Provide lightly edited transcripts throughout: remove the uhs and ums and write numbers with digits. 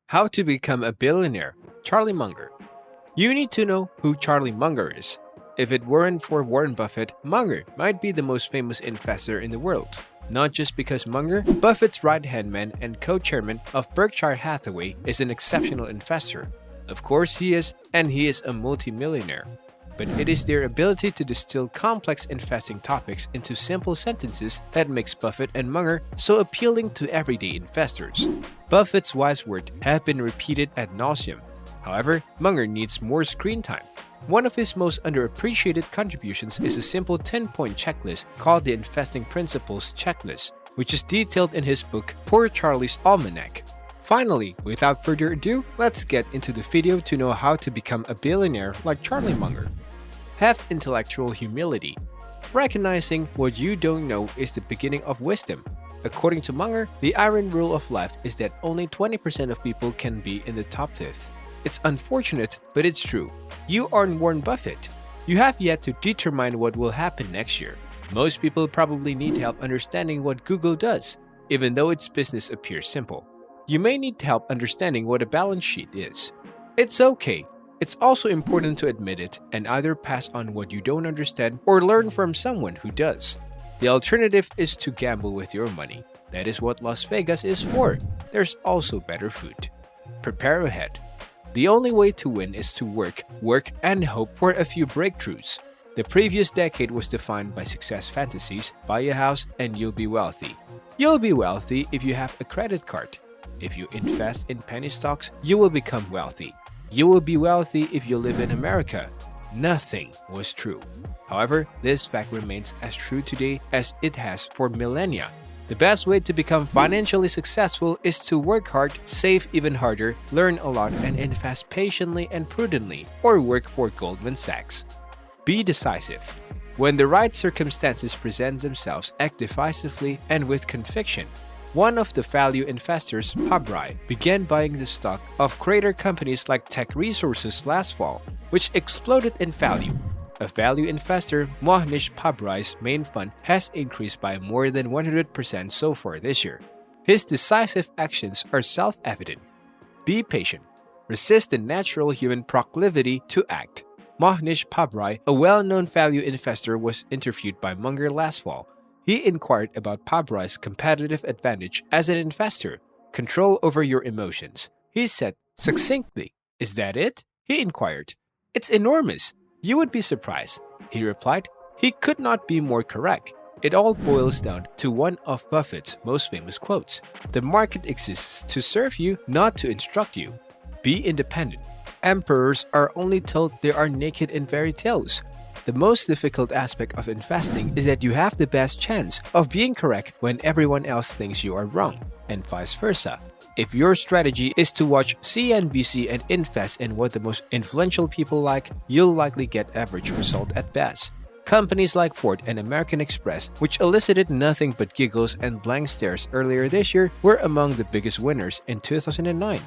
How to Become a Billionaire, Charlie Munger. You need to know who Charlie Munger is. If it weren't for Warren Buffett, Munger might be the most famous investor in the world. Not just because Munger, Buffett's right-hand man and co-chairman of Berkshire Hathaway, is an exceptional investor. Of course he is, and he is a multimillionaire. But it is their ability to distill complex investing topics into simple sentences that makes Buffett and Munger so appealing to everyday investors. Buffett's wise words have been repeated ad nauseum. However, Munger needs more screen time. One of his most underappreciated contributions is a simple 10-point checklist called the Investing Principles Checklist, which is detailed in his book Poor Charlie's Almanac. Finally, without further ado, let's get into the video to know how to become a billionaire like Charlie Munger. Have intellectual humility. Recognizing what you don't know is the beginning of wisdom. According to Munger, the iron rule of life is that only 20% of people can be in the top fifth. It's unfortunate, but it's true. You aren't Warren Buffett. You have yet to determine what will happen next year. Most people probably need help understanding what Google does, even though its business appears simple. You may need help understanding what a balance sheet is. It's okay. It's also important to admit it and either pass on what you don't understand or learn from someone who does. The alternative is to gamble with your money. That is what Las Vegas is for. There's also better food. Prepare ahead. The only way to win is to work, and hope for a few breakthroughs. The previous decade was defined by success fantasies, buy a house and you'll be wealthy. You'll be wealthy if you have a credit card. If you invest in penny stocks, you will become wealthy. You will be wealthy if you live in America. Nothing was true. However, this fact remains as true today as it has for millennia. The best way to become financially successful is to work hard, save even harder, learn a lot, and invest patiently and prudently, or work for Goldman Sachs. Be decisive. When the right circumstances present themselves, act decisively and with conviction. One of the value investors, Pabrai, began buying the stock of greater companies like Tech Resources last fall, which exploded in value. A value investor, Mohnish Pabrai's main fund has increased by more than 100% so far this year. His decisive actions are self-evident. Be patient. Resist the natural human proclivity to act. Mohnish Pabrai, a well-known value investor, was interviewed by Munger last fall. He inquired about Pabrai's competitive advantage as an investor, control over your emotions. He said succinctly, "Is that it?" He inquired. "It's enormous. You would be surprised." He replied, "He could not be more correct." It all boils down to one of Buffett's most famous quotes: "The market exists to serve you, not to instruct you." Be independent. Emperors are only told they are naked in fairy tales. The most difficult aspect of investing is that you have the best chance of being correct when everyone else thinks you are wrong, and vice versa. If your strategy is to watch CNBC and invest in what the most influential people like, you'll likely get average result at best. Companies like Ford and American Express, which elicited nothing but giggles and blank stares earlier this year, were among the biggest winners in 2009.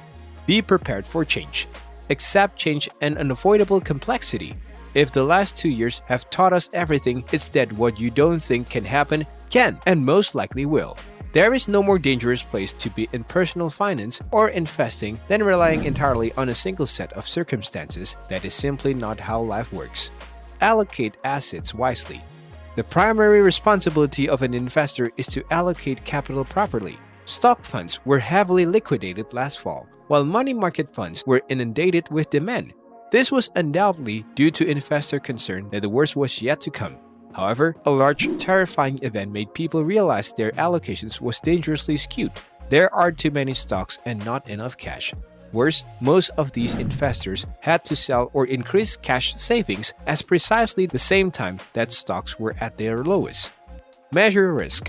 Be prepared for change. Accept change and unavoidable complexity. If the last 2 years have taught us everything, it's that what you don't think can happen can and most likely will. There is no more dangerous place to be in personal finance or investing than relying entirely on a single set of circumstances. That is simply not how life works. Allocate assets wisely. The primary responsibility of an investor is to allocate capital properly. Stock funds were heavily liquidated last fall, while money market funds were inundated with demand. This was undoubtedly due to investor concern that the worst was yet to come. However, a large, terrifying event made people realize their allocations was dangerously skewed. There are too many stocks and not enough cash. Worse, most of these investors had to sell or increase cash savings at precisely the same time that stocks were at their lowest. Measure risk.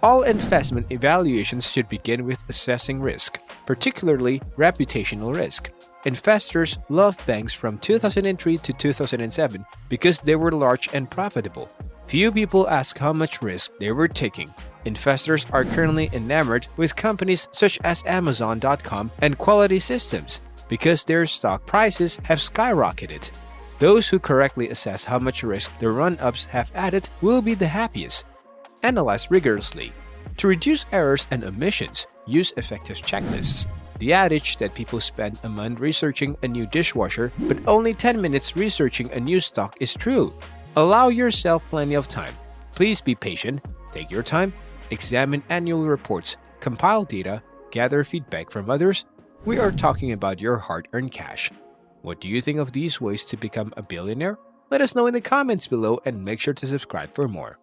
All investment evaluations should begin with assessing risk, particularly reputational risk. Investors loved banks from 2003 to 2007 because they were large and profitable. Few people asked how much risk they were taking. Investors are currently enamored with companies such as Amazon.com and Quality Systems because their stock prices have skyrocketed. Those who correctly assess how much risk the run-ups have added will be the happiest. Analyze rigorously. To reduce errors and omissions, use effective checklists. The adage that people spend a month researching a new dishwasher but only 10 minutes researching a new stock is true. Allow yourself plenty of time. Please be patient, take your time, examine annual reports, compile data, gather feedback from others. We are talking about your hard-earned cash. What do you think of these ways to become a billionaire? Let us know in the comments below and make sure to subscribe for more.